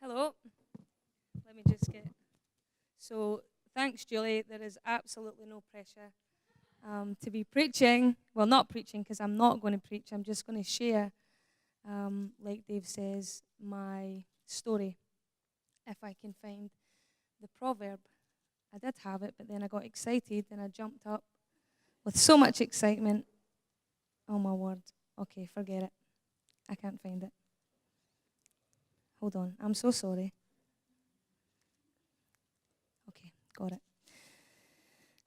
Hello. Let me just get. So, thanks, Julie. There is absolutely no pressure to be preaching. Well, not preaching because I'm not going to preach. I'm just going to share, like Dave says, my story. If I can find the proverb. I did have it, but then I got excited and I jumped up with so much excitement. Oh, my word. Okay, forget it. I can't find it. Hold on. I'm so sorry. Okay, got it.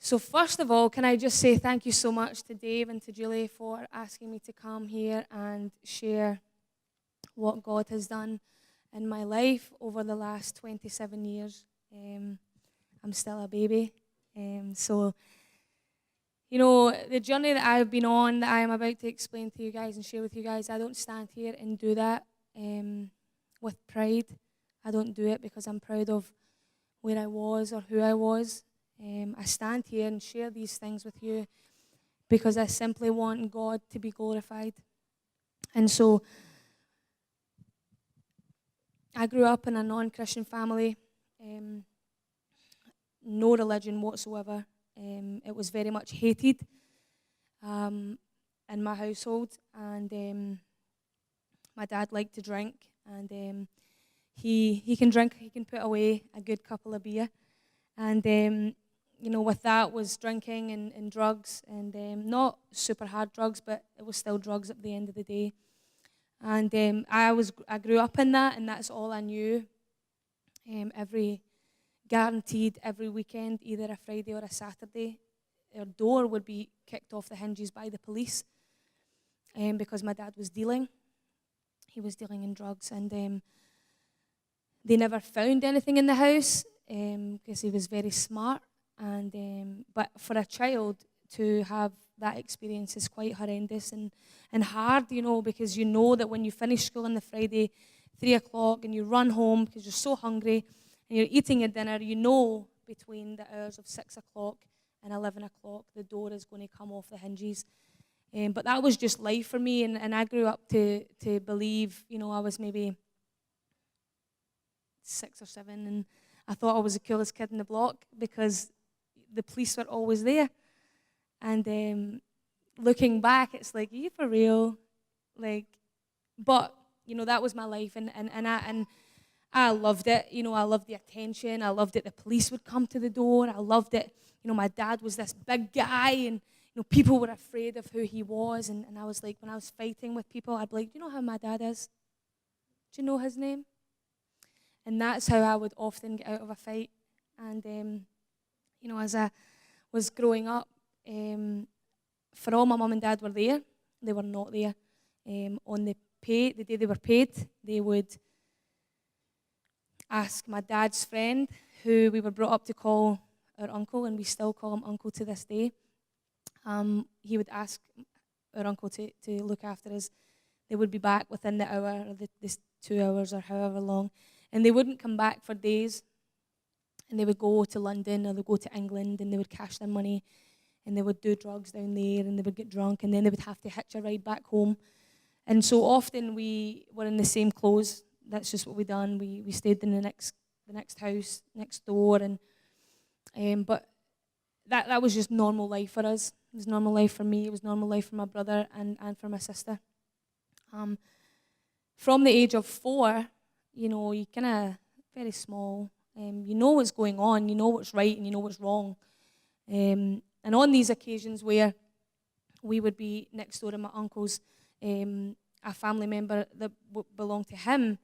So first of all, can I just say thank you so much to Dave and to Julie for asking me to come here and share what God has done in my life over the last 27 years. I'm still a baby. So, the journey that I've been on, that I am about to explain to you guys and share with you guys, I don't stand here and do that with pride. I don't do it because I'm proud of where I was or who I was. I stand here and share these things with you because I simply want God to be glorified. And so I grew up in a non-Christian family, no religion whatsoever. It was very much hated in my household, and my dad liked to drink, and he can drink, he can put away a good couple of beer, and with that was drinking and drugs, and not super hard drugs, but it was still drugs at the end of the day. And I grew up in that, and that's all I knew. Guaranteed every weekend, either a Friday or a Saturday, our door would be kicked off the hinges by the police, because my dad was dealing. He was dealing in drugs, and they never found anything in the house because he was very smart. And but for a child to have that experience is quite horrendous and hard, because you know that when you finish school on the Friday, 3 o'clock, and you run home because you're so hungry, and you're eating your dinner, between the hours of 6 o'clock and 11 o'clock, the door is going to come off the hinges. But that was just life for me, and I grew up to believe, I was maybe 6 or 7, and I thought I was the coolest kid in the block because the police were always there. And looking back, it's like, are you for real? But that was my life, and I loved it. I loved the attention. I loved it. The police would come to the door. I loved it. My dad was this big guy, and people were afraid of who he was. And I was like, when I was fighting with people, I'd be like, do you know how my dad is? Do you know his name? And that's how I would often get out of a fight. And as I was growing up, for all my mum and dad were there, they were not there. On the day they were paid, they would ask my dad's friend, who we were brought up to call our uncle, and we still call him uncle to this day. He would ask our uncle to look after us. They would be back within the hour, or this 2 hours, or however long, and they wouldn't come back for days. And they would go to London, or they would go to England, and they would cash their money, and they would do drugs down there, and they would get drunk, and then they would have to hitch a ride back home. And so often we were in the same clothes. That's just what we done. We stayed in the next house next door, and but that was just normal life for us. It was normal life for me. It was normal life for my brother and for my sister. From the age of 4, you kind of very small. You know what's going on. You know what's right, and you know what's wrong. And on these occasions where we would be next door to my uncle's, a family member that belonged to him,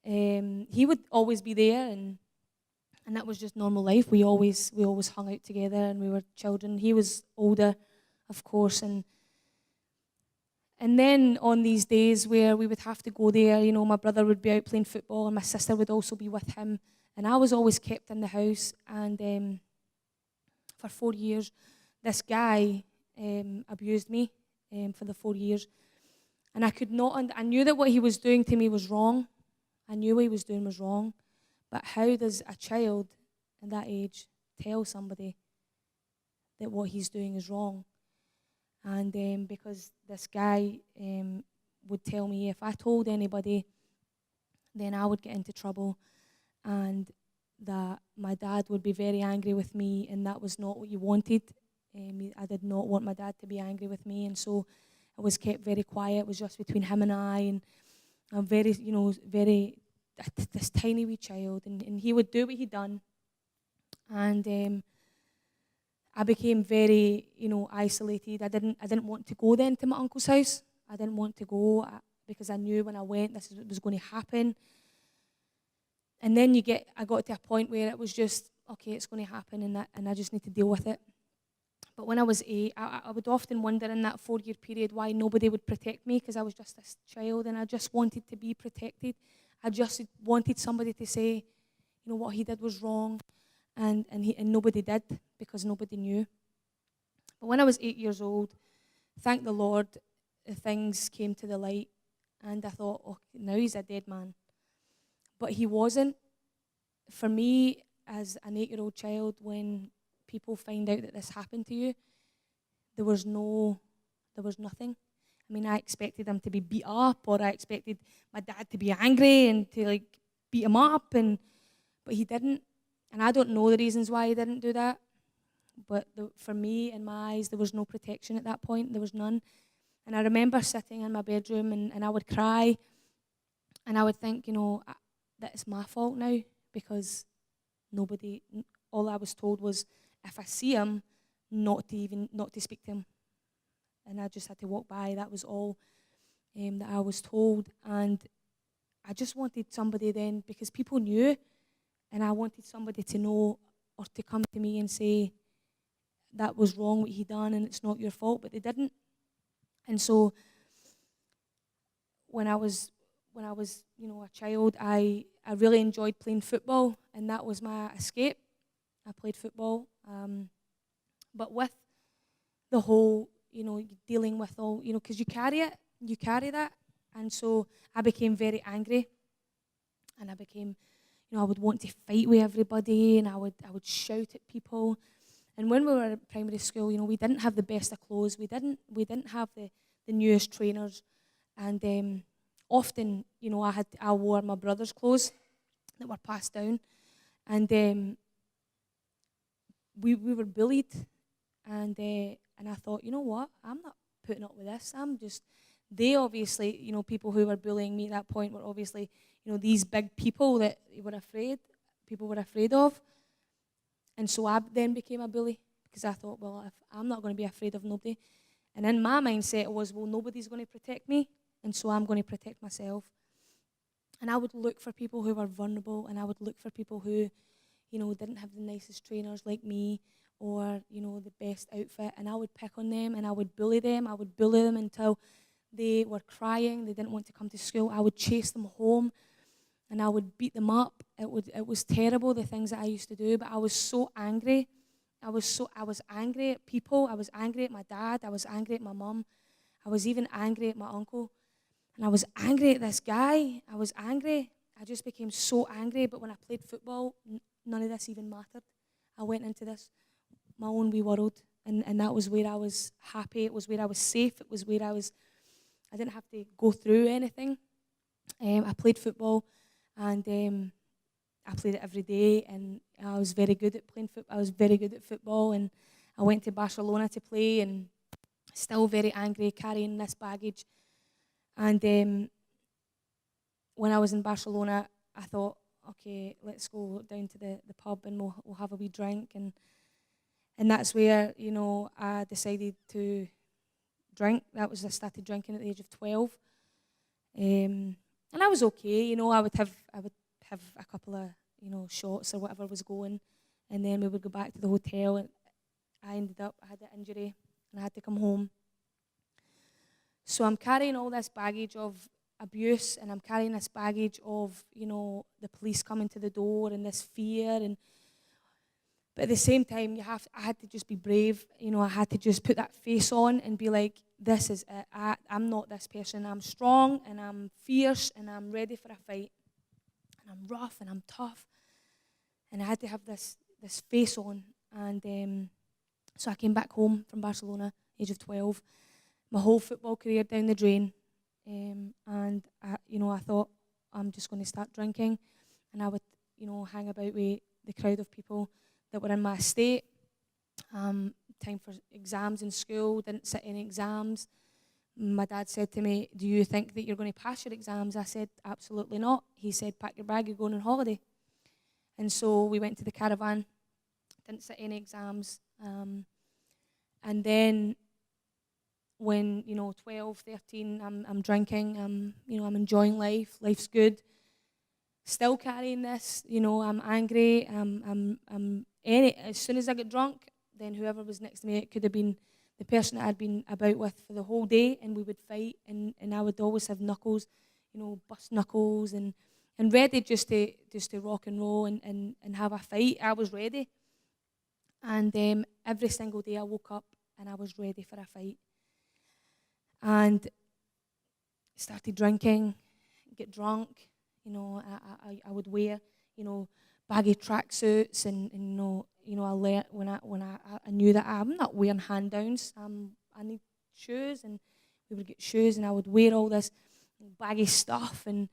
he would always be there, and that was just normal life. We always hung out together, and we were children. He was older, of course, and then on these days where we would have to go there, my brother would be out playing football, and my sister would also be with him, and I was always kept in the house. And for 4 years, this guy abused me for the 4 years, and I could not. I knew that what he was doing to me was wrong. I knew what he was doing was wrong. But how does a child at that age tell somebody that what he's doing is wrong? And because this guy would tell me if I told anybody then I would get into trouble, and that my dad would be very angry with me, and that was not what you wanted. I did not want my dad to be angry with me, and so it was kept very quiet. It was just between him and I, and I'm very, this tiny wee child, and he would do what he'd done, and I became very, isolated. I didn't want to go then to my uncle's house. I didn't want to go because I knew when I went, this is what was going to happen. And then I got to a point where it was just, okay, it's going to happen, and I just need to deal with it. But when I was 8, I would often wonder in that 4-year period why nobody would protect me, because I was just this child, and I just wanted to be protected. I just wanted somebody to say, what he did was wrong, and nobody did, because nobody knew. But when I was 8 years old, thank the Lord, things came to the light, and I thought, oh, now he's a dead man. But he wasn't. For me, as an 8-year-old child, when people find out that this happened to you, there was nothing. I mean, I expected him to be beat up, or I expected my dad to be angry and to beat him up, but he didn't. And I don't know the reasons why he didn't do that. But for me, in my eyes, there was no protection at that point. There was none. And I remember sitting in my bedroom, and I would cry, and I would think, that it's my fault now, because all I was told was, if I see him, not to speak to him. And I just had to walk by. That was all that I was told. And I just wanted somebody then, because people knew, and I wanted somebody to know, or to come to me and say, that was wrong what he done, and it's not your fault, but they didn't. And so when I was a child, I really enjoyed playing football, and that was my escape. I played football, but with the whole, dealing with all, because you carry that, and so I became very angry, and I became, I would want to fight with everybody, and I would shout at people. And when we were at primary school, we didn't have the best of clothes. We didn't have the newest trainers, and often, I wore my brother's clothes that were passed down, and we were bullied, and I thought, you know what, I'm not putting up with this. They obviously, people who were bullying me at that point were obviously, these big people that people were afraid of. And so I then became a bully, because I thought, well, if I'm not going to be afraid of nobody. And in my mindset it was, well, nobody's going to protect me, and so I'm going to protect myself. And I would look for people who were vulnerable, and I would look for people who, didn't have the nicest trainers like me, or, the best outfit, and I would pick on them, and I would bully them. I would bully them until they were crying, they didn't want to come to school. I would chase them home, and I would beat them up. It was terrible, the things that I used to do, but I was so angry. I was angry at people. I was angry at my dad. I was angry at my mum. I was even angry at my uncle. And I was angry at this guy. I was angry. I just became so angry. But when I played football, none of this even mattered. I went into this, my own wee world, and that was where I was happy. It was where I was safe. It was where I didn't have to go through anything. I played football, and I played it every day, and I was very good at playing football. I was very good at football, and I went to Barcelona to play, and still very angry, carrying this baggage. And when I was in Barcelona, I thought, okay, let's go down to the pub, and we'll have a wee drink, and that's where, I decided to drink. I started drinking at the age of 12, and I was okay. I would have a couple of shots or whatever was going, and then we would go back to the hotel, and I had an injury, and I had to come home. So I'm carrying all this baggage of abuse, and I'm carrying this baggage of the police coming to the door, and this fear, but at the same time, I had to just be brave. I had to just put that face on and be like, this is it. I'm not this person. I'm strong, and I'm fierce, and I'm ready for a fight. And I'm rough, and I'm tough. And I had to have this face on. And so I came back home from Barcelona, age of 12. My whole football career down the drain. And I thought, I'm just going to start drinking. And I would, hang about with the crowd of people that were in my estate. Time for exams in school, didn't sit any exams. My dad said to me, do you think that you're going to pass your exams? I said, absolutely not. He said, pack your bag, you're going on holiday. And so we went to the caravan, didn't sit any exams. And then when, 12, 13, I'm drinking, I'm enjoying life, life's good. Still carrying this, I'm angry, as soon as I get drunk, then whoever was next to me, it could have been the person that I'd been about with for the whole day, and we would fight, and I would always have knuckles, bust knuckles, and ready just to rock and roll and have a fight. I was ready. And every single day I woke up and I was ready for a fight. And started drinking, get drunk. I would wear, baggy tracksuits, and I learned when I knew that I'm not wearing hand downs. I need shoes, and we would get shoes, and I would wear all this baggy stuff. And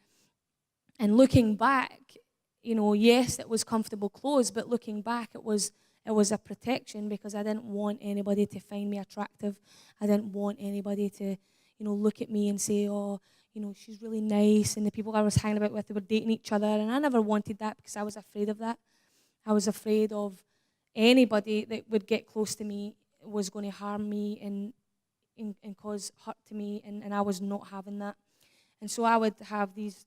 looking back, yes, it was comfortable clothes, but looking back, it was a protection, because I didn't want anybody to find me attractive. I didn't want anybody to, look at me and say, oh, she's really nice. And the people I was hanging about with, they were dating each other. And I never wanted that, because I was afraid of that. I was afraid of anybody that would get close to me was going to harm me and cause hurt to me. And I was not having that. And so I would have these,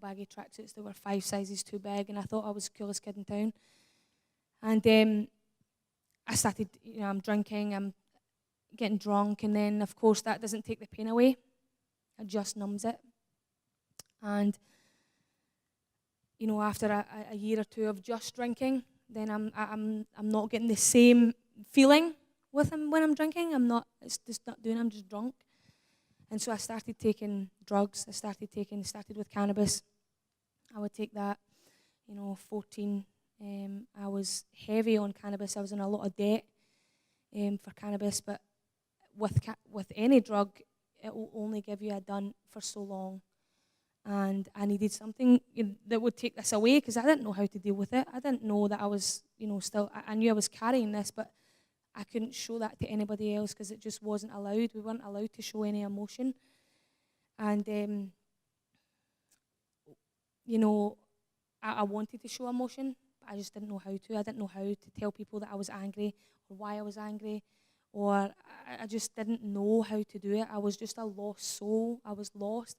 baggy tracksuits that were 5 sizes too big. And I thought I was the coolest kid in town. And I started, I'm drinking, I'm getting drunk, and then, of course, that doesn't take the pain away. It just numbs it. And, after a year or two of just drinking, then I'm not getting the same feeling with him when I'm drinking. It's just not doing, I'm just drunk. And so I started taking drugs. I started with cannabis. I would take that, 14. I was heavy on cannabis. I was in a lot of debt for cannabis, but with any drug, it will only give you a done for so long. And I needed something that would take this away, because I didn't know how to deal with it. I didn't know that I was, I knew I was carrying this, but I couldn't show that to anybody else, because it just wasn't allowed. We weren't allowed to show any emotion. And, I wanted to show emotion, but I just didn't know how to. I didn't know how to tell people that I was angry, or why I was angry, or I just didn't know how to do it. I was just a lost soul. I was lost,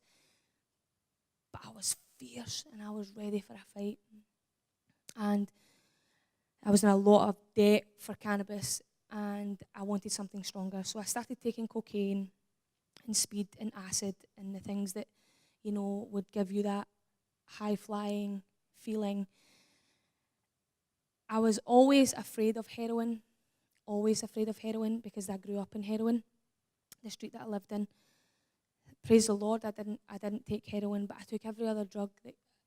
but I was fierce, and I was ready for a fight. And I was in a lot of debt for cannabis, and I wanted something stronger. So I started taking cocaine and speed and acid and the things that, would give you that high-flying feeling. I was always afraid of heroin, because I grew up in heroin, the street that I lived in. Praise the Lord, I didn't take heroin, but I took every other drug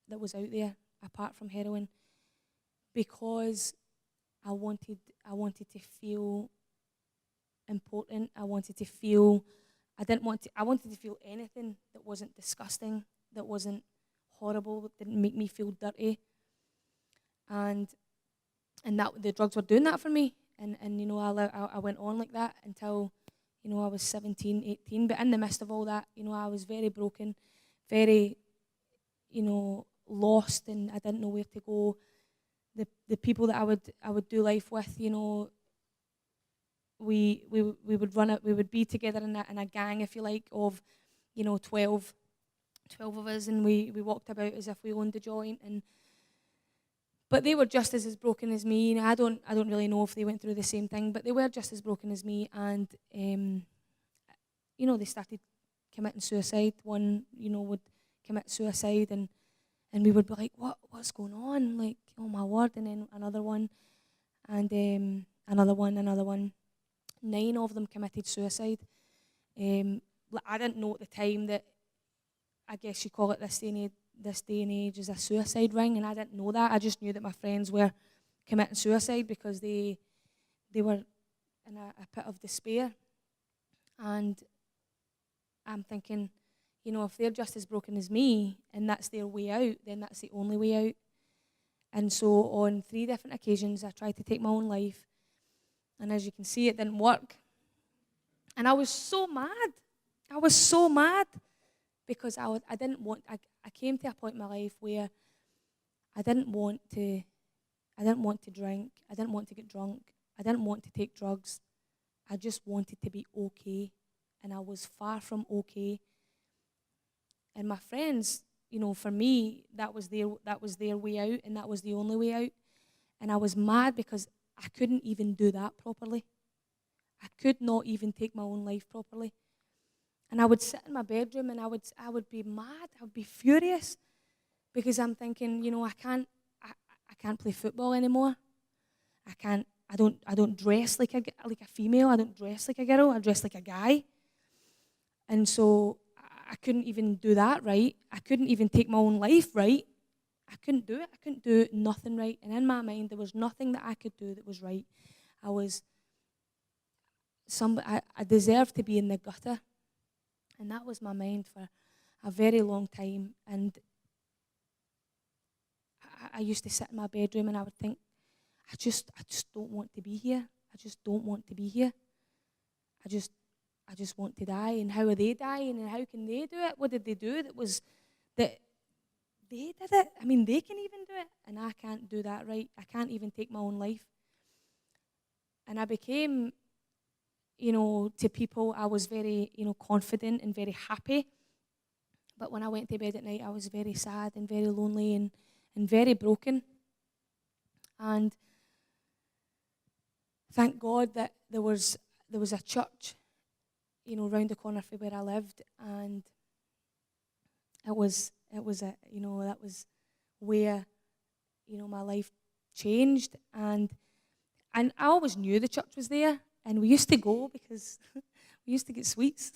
that was out there apart from heroin, because I wanted to feel important. I wanted to feel anything that wasn't disgusting, that wasn't horrible, that didn't make me feel dirty. And that the drugs were doing that for me. And I went on like that until, I was 17, 18. But in the midst of all that, I was very broken, very, lost, and I didn't know where to go. The people that I would do life with, we would run it. We would be together in a gang, if you like, of 12 of us, and we walked about as if we owned the joint. But they were just as broken as me. I don't really know if they went through the same thing, but they were just as broken as me. And they started committing suicide. One would commit suicide, and we would be like, what's going on? Like, oh my word. And then another one, and another one. 9 of them committed suicide. I didn't know at the time that, I guess you call it this day and age, is a suicide ring, and I didn't know that. I just knew that my friends were committing suicide because they were in a pit of despair. And I'm thinking, if they're just as broken as me and that's their way out, then that's the only way out. And so on 3 different occasions, I tried to take my own life. And as you can see, it didn't work. And I was so mad. I was so mad because I didn't want, I came to a point in my life where I didn't want to drink. I didn't want to get drunk. I didn't want to take drugs. I just wanted to be okay. And I was far from okay. And my friends, for me, that was their way out, and that was the only way out. And I was mad because I couldn't even do that properly. I could not even take my own life properly. And I would sit in my bedroom and I would be mad. I would be furious because I'm thinking, I can't play football anymore. I don't dress like a female. I don't dress like a girl. I dress like a guy. And so I couldn't even do that right. I couldn't even take my own life right. I couldn't do it. I couldn't do nothing right. And in my mind, there was nothing that I could do that was right. I deserved to be in the gutter. And that was my mind for a very long time. And I used to sit in my bedroom and I would think, I just don't want to be here. I just don't want to be here. I just want to die. And how are they dying? And how can they do it? What did they do that they did it? I mean, they can even do it. And I can't do that right. I can't even take my own life. And I became, to people, I was very, confident and very happy. But when I went to bed at night, I was very sad and very lonely and very broken. And thank God that there was a church, round the corner from where I lived, and that was where, my life changed. And I always knew the church was there, and we used to go because we used to get sweets.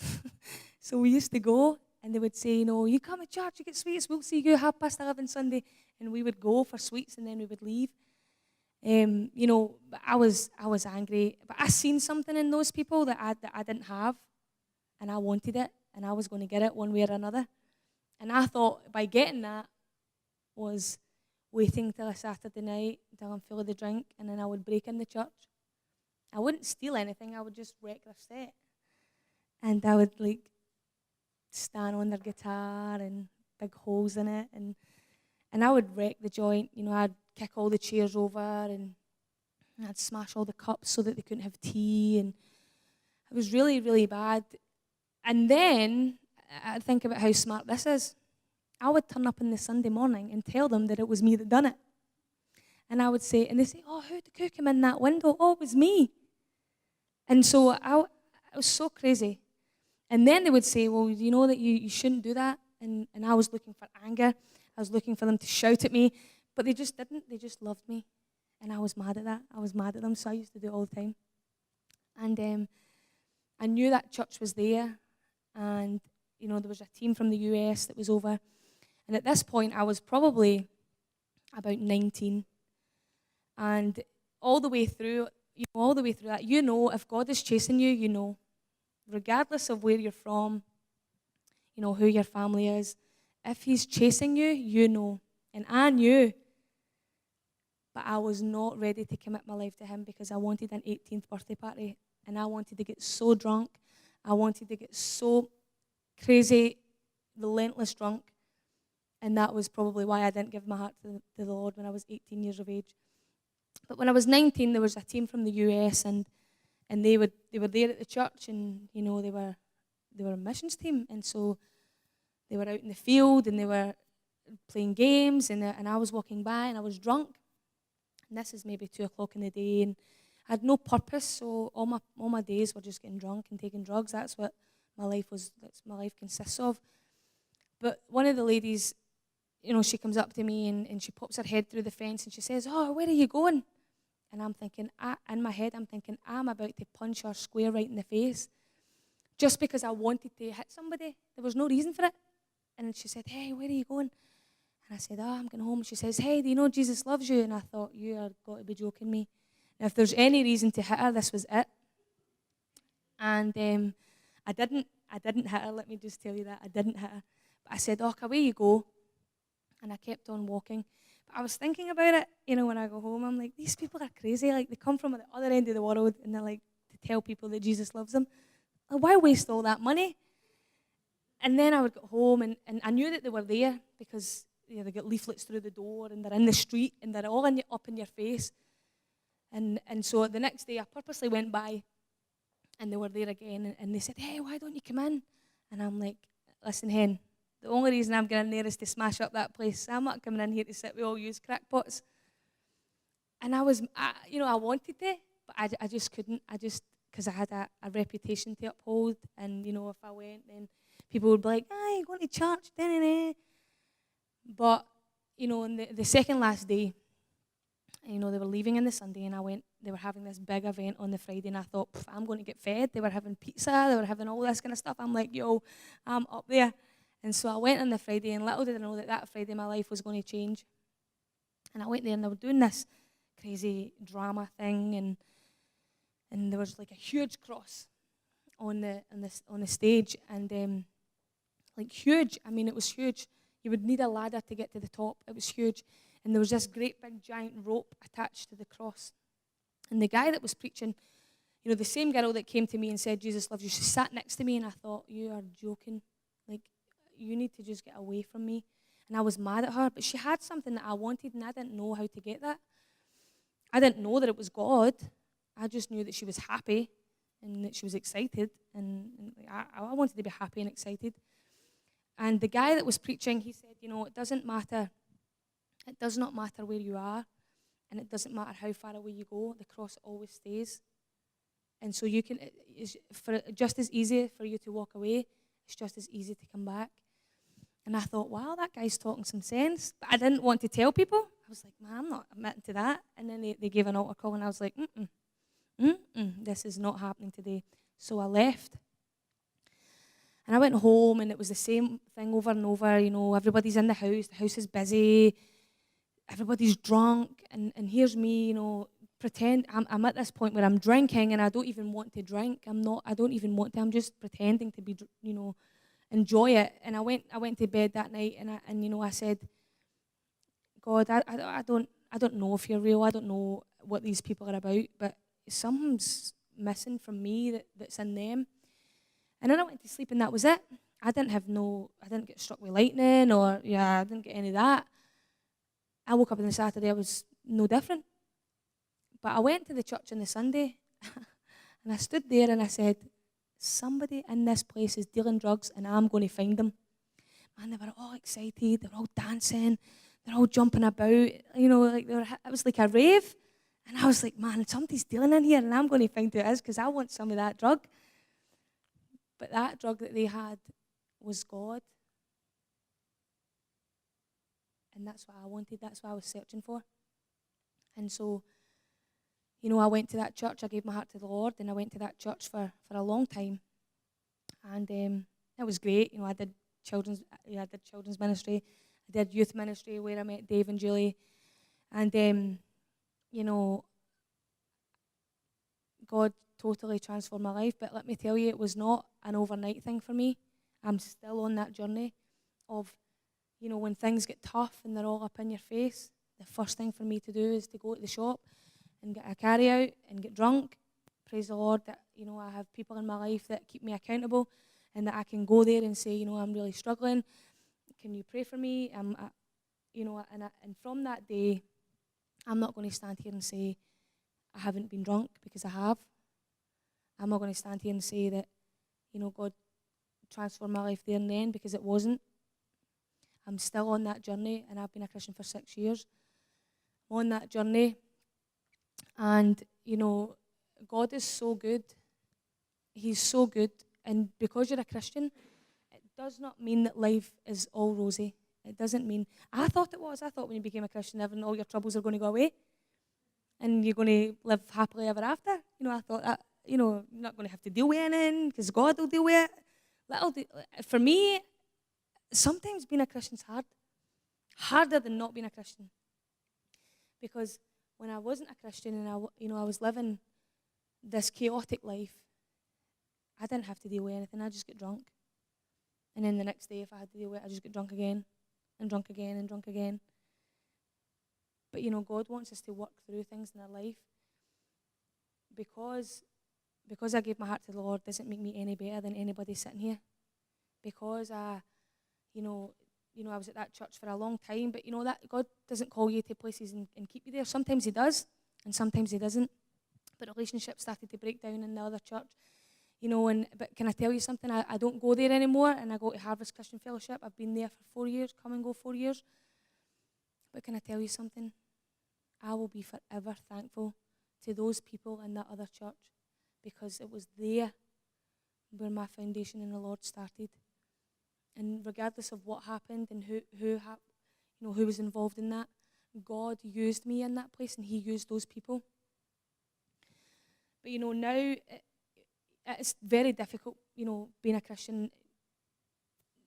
So we used to go, and they would say, you come to church, you get sweets, we'll see you 11:30 Sunday. And we would go for sweets, and then we would leave. But I was angry. But I seen something in those people that I didn't have, and I wanted it, and I was going to get it one way or another. And I thought by getting that was waiting till a Saturday night until I'm full of the drink, and then I would break in the church. I wouldn't steal anything. I would just wreck their set. And I would, stand on their guitar and big holes in it, and I would wreck the joint. I'd kick all the chairs over, and I'd smash all the cups so that they couldn't have tea, and it was really, really bad. And then I'd think about how smart this is. I would turn up on the Sunday morning and tell them that it was me that done it. And I would say, and they say, oh, who came in that window? Oh, it was me. And so it was so crazy. And then they would say, well, you know that you shouldn't do that. And I was looking for anger. I was looking for them to shout at me. But they just didn't. They just loved me. And I was mad at that. I was mad at them, so I used to do it all the time. And I knew that church was there. And, there was a team from the US that was over. And at this point, I was probably about 19. And all the way through that, if God is chasing you, regardless of where you're from, who your family is, if he's chasing you, And I knew, but I was not ready to commit my life to him because I wanted an 18th birthday party, and I wanted to get so drunk. I wanted to get so crazy, relentless drunk, and that was probably why I didn't give my heart to the Lord when I was 18 years of age. But when I was 19, there was a team from the US, and they were there at the church, and they were a missions team, and so they were out in the field, and they were playing games, and I was walking by, and I was drunk, and this is maybe 2:00 in the day, and I had no purpose, so all my days were just getting drunk and taking drugs. That's what my life consists of. But one of the ladies, she comes up to me, and she pops her head through the fence, and she says, oh, where are you going? And I'm thinking, in my head, I'm about to punch her square right in the face just because I wanted to hit somebody. There was no reason for it. And she said, hey, where are you going? And I said, I'm going home. She says, hey, do you know Jesus loves you? And I thought, you are got to be joking me. And if there's any reason to hit her, this was it. And I didn't. I didn't hit her. Let me just tell you that. I didn't hit her. But I said, "Oh, away you go." And I kept on walking. But I was thinking about it, when I go home. I'm like, these people are crazy. Like, they come from the other end of the world, and they're like, to tell people that Jesus loves them. Like, why waste all that money? And then I would go home, and I knew that they were there because they get leaflets through the door, and they're in the street, and they're all up in your face. And so the next day, I purposely went by, and they were there again, and they said, "Hey, why don't you come in?" And I'm like, "Listen, hen, the only reason I'm going in there is to smash up that place. I'm not coming in here to sit with all used crackpots." And I wanted to, but I just couldn't. Because I had a reputation to uphold, and, if I went, then people would be like, "You're going to church, da-na-na." But, on the second last day, they were leaving on the Sunday, and I went. They were having this big event on the Friday, and I thought, I'm going to get fed. They were having pizza. They were having all this kind of stuff. I'm like, yo, I'm up there. And so I went on the Friday, and little did I know that Friday my life was going to change. And I went there, and they were doing this crazy drama thing, and there was like a huge cross on the stage, and like huge. I mean, it was huge. You would need a ladder to get to the top. It was huge, and there was this great big giant rope attached to the cross. And the guy that was preaching, the same girl that came to me and said, "Jesus loves you," she sat next to me, and I thought, you are joking. Like, you need to just get away from me. And I was mad at her, but she had something that I wanted, and I didn't know how to get that. I didn't know that it was God. I just knew that she was happy and that she was excited, and I wanted to be happy and excited. And the guy that was preaching, he said, it doesn't matter. It does not matter where you are, and it doesn't matter how far away you go. The cross always stays. And so it's just as easy for you to walk away. It's just as easy to come back. And I thought, wow, that guy's talking some sense. But I didn't want to tell people. I was like, man, I'm not admitting to that. And then they gave an altar call, and I was like, this is not happening today. So I left. And I went home, and it was the same thing over and over. Everybody's in the house is busy, everybody's drunk, and here's me, pretend I'm at this point where I'm drinking, and I don't even want to drink. I don't even want to. I'm just pretending to be, enjoy it. And I went to bed that night, and I said, God, I don't know if you're real. I don't know what these people are about, but something's missing from me that's in them. And then I went to sleep, and that was it. I didn't get struck with lightning, or I didn't get any of that. I woke up on the Saturday, I was no different. But I went to the church on the Sunday, and I stood there, and I said, somebody in this place is dealing drugs, and I'm going to find them. Man, they were all excited, they were all dancing, they're all jumping about, it was like a rave. And I was like, man, somebody's dealing in here, and I'm going to find who it is, because I want some of that drug. But that drug that they had was God. And that's what I wanted. That's what I was searching for. And so, I went to that church. I gave my heart to the Lord, and I went to that church for a long time. And it was great. I did children's ministry. I did youth ministry where I met Dave and Julie. And, God totally transformed my life. But let me tell you, it was not an overnight thing for me. I'm still on that journey of, when things get tough and they're all up in your face, the first thing for me to do is to go to the shop and get a carry out and get drunk. Praise the Lord that, I have people in my life that keep me accountable, and that I can go there and say, I'm really struggling. Can you pray for me? And from that day, I'm not going to stand here and say I haven't been drunk, because I have. I'm not going to stand here and say that, God transformed my life there and then, because it wasn't. I'm still on that journey, and I've been a Christian for 6 years. I'm on that journey, and, God is so good. He's so good, and because you're a Christian, it does not mean that life is all rosy. It doesn't mean, I thought it was. I thought when you became a Christian, all your troubles are going to go away, and you're going to live happily ever after. I thought that, you're not going to have to deal with anything, because God will deal with it. For me, sometimes being a Christian's hard. Harder than not being a Christian. Because when I wasn't a Christian, and I was living this chaotic life, I didn't have to deal with anything. I just get drunk. And then the next day, if I had to deal with it, I just get drunk again and drunk again and drunk again. But, God wants us to work through things in our life. Because I gave my heart to the Lord doesn't make me any better than anybody sitting here. Because I was at that church for a long time, but that God doesn't call you to places and keep you there. Sometimes He does, and sometimes He doesn't. But relationships started to break down in the other church, but can I tell you something? I don't go there anymore, and I go to Harvest Christian Fellowship. I've been there for 4 years, come and go 4 years. But can I tell you something? I will be forever thankful to those people in that other church, because it was there where my foundation in the Lord started. And regardless of what happened and who was involved in that, God used me in that place, and He used those people. But now it's very difficult, being a Christian.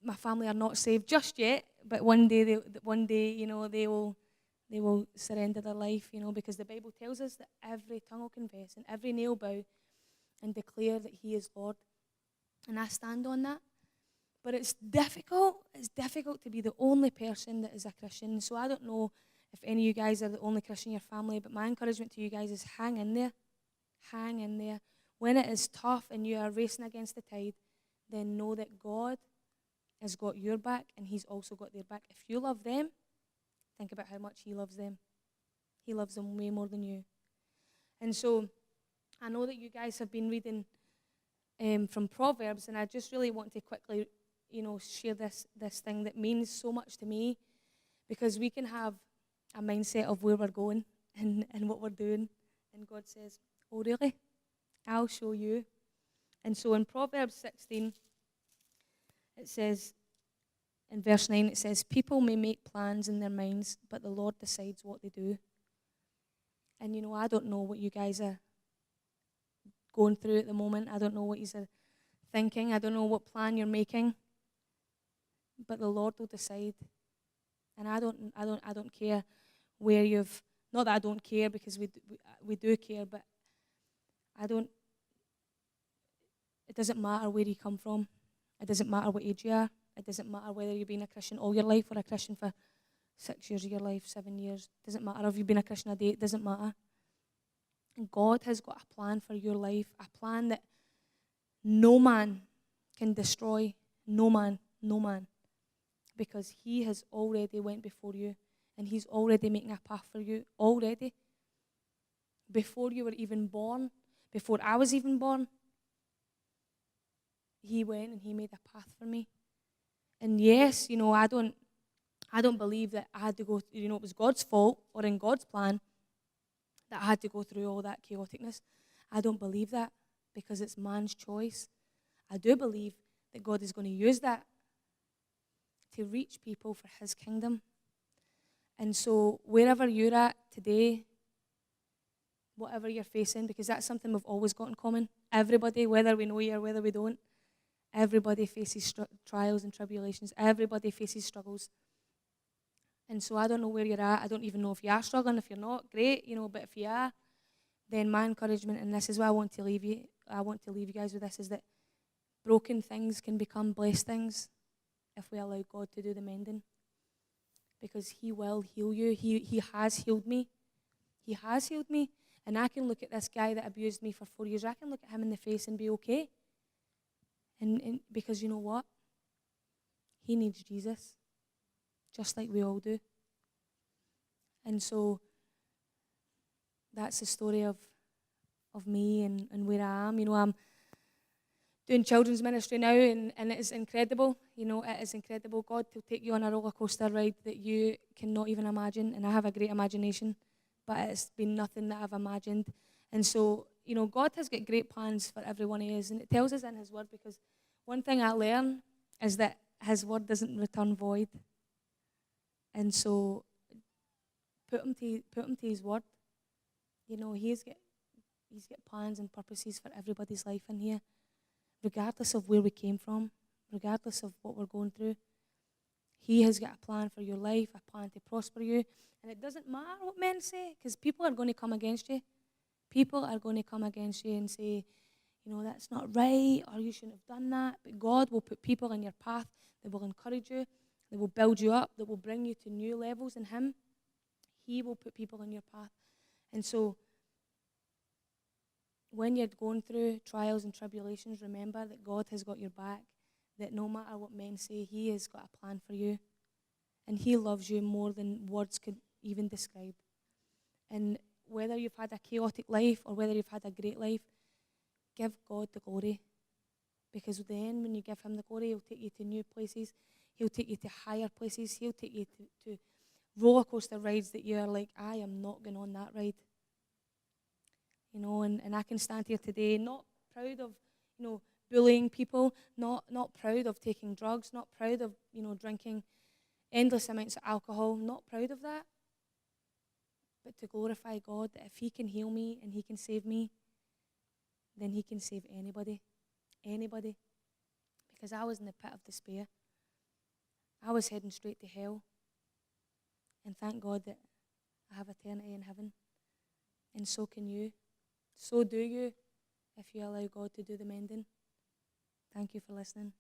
My family are not saved just yet, but one day they will surrender their life, because the Bible tells us that every tongue will confess and every knee will bow and declare that He is Lord. And I stand on that. But it's difficult. It's difficult to be the only person that is a Christian. So I don't know if any of you guys are the only Christian in your family, but my encouragement to you guys is hang in there. Hang in there. When it is tough and you are racing against the tide, then know that God has got your back and He's also got their back. If you love them, think about how much He loves them. He loves them way more than you. And so I know that you guys have been reading from Proverbs, and I just really want to quickly share this thing that means so much to me, because we can have a mindset of where we're going and what we're doing, and God says, oh really? I'll show you. And so in Proverbs 16, it says, in verse 9, it says, people may make plans in their minds, but the Lord decides what they do. And I don't know what you guys are going through at the moment. I don't know what you're thinking. I don't know what plan you're making. But the Lord will decide. And I don't care where you've, not that I don't care, because we do care, but it doesn't matter where you come from. It doesn't matter what age you are. It doesn't matter whether you've been a Christian all your life or a Christian for 6 years of your life, 7 years. It doesn't matter if you've been a Christian a day. It doesn't matter. And God has got a plan for your life, a plan that no man can destroy. No man. Because He has already went before you, and He's already making a path for you, already. Before you were even born, before I was even born, He went and He made a path for me. And yes, I don't believe that I had to go, it was God's fault or in God's plan that I had to go through all that chaoticness. I don't believe that, because it's man's choice. I do believe that God is going to use that to reach people for His kingdom. And so wherever you're at today, whatever you're facing, because that's something we've always got in common. Everybody, whether we know you or whether we don't, everybody faces trials and tribulations. Everybody faces struggles. And so I don't know where you're at. I don't even know if you are struggling. If you're not, great, but if you are, then my encouragement, and this is why I want to leave you guys with this, is that broken things can become blessed things if we allow God to do the mending. Because He will heal you. He has healed me. He has healed me. And I can look at this guy that abused me for 4 years. I can look at him in the face and be okay. And because you know what? He needs Jesus. Just like we all do. And so that's the story of me and where I am. I'm doing children's ministry now, and it is incredible. It is incredible. God will take you on a roller coaster ride that you cannot even imagine. And I have a great imagination, but it's been nothing that I've imagined. And so, God has got great plans for everyone He is. And it tells us in His Word, because one thing I learned is that His Word doesn't return void. And so, put him to His Word. He's got plans and purposes for everybody's life in here, regardless of where we came from, regardless of what we're going through. He has got a plan for your life, a plan to prosper you. And it doesn't matter what men say, because people are going to come against you. People are going to come against you and say, that's not right, or you shouldn't have done that. But God will put people in your path that will encourage you, that will build you up, that will bring you to new levels in Him. He will put people in your path. And so, when you're going through trials and tribulations, remember that God has got your back, that no matter what men say, He has got a plan for you. And He loves you more than words could even describe. And whether you've had a chaotic life or whether you've had a great life, give God the glory. Because then when you give Him the glory, He'll take you to new places. He'll take you to higher places. He'll take you to roller coaster rides that you're like, I am not going on that ride. And I can stand here today not proud of, bullying people, not proud of taking drugs, not proud of, drinking endless amounts of alcohol, not proud of that. But to glorify God, that if He can heal me and He can save me, then He can save anybody. Anybody. Because I was in the pit of despair. I was heading straight to hell. And thank God that I have eternity in heaven. And so can you. So do you, if you allow God to do the mending. Thank you for listening.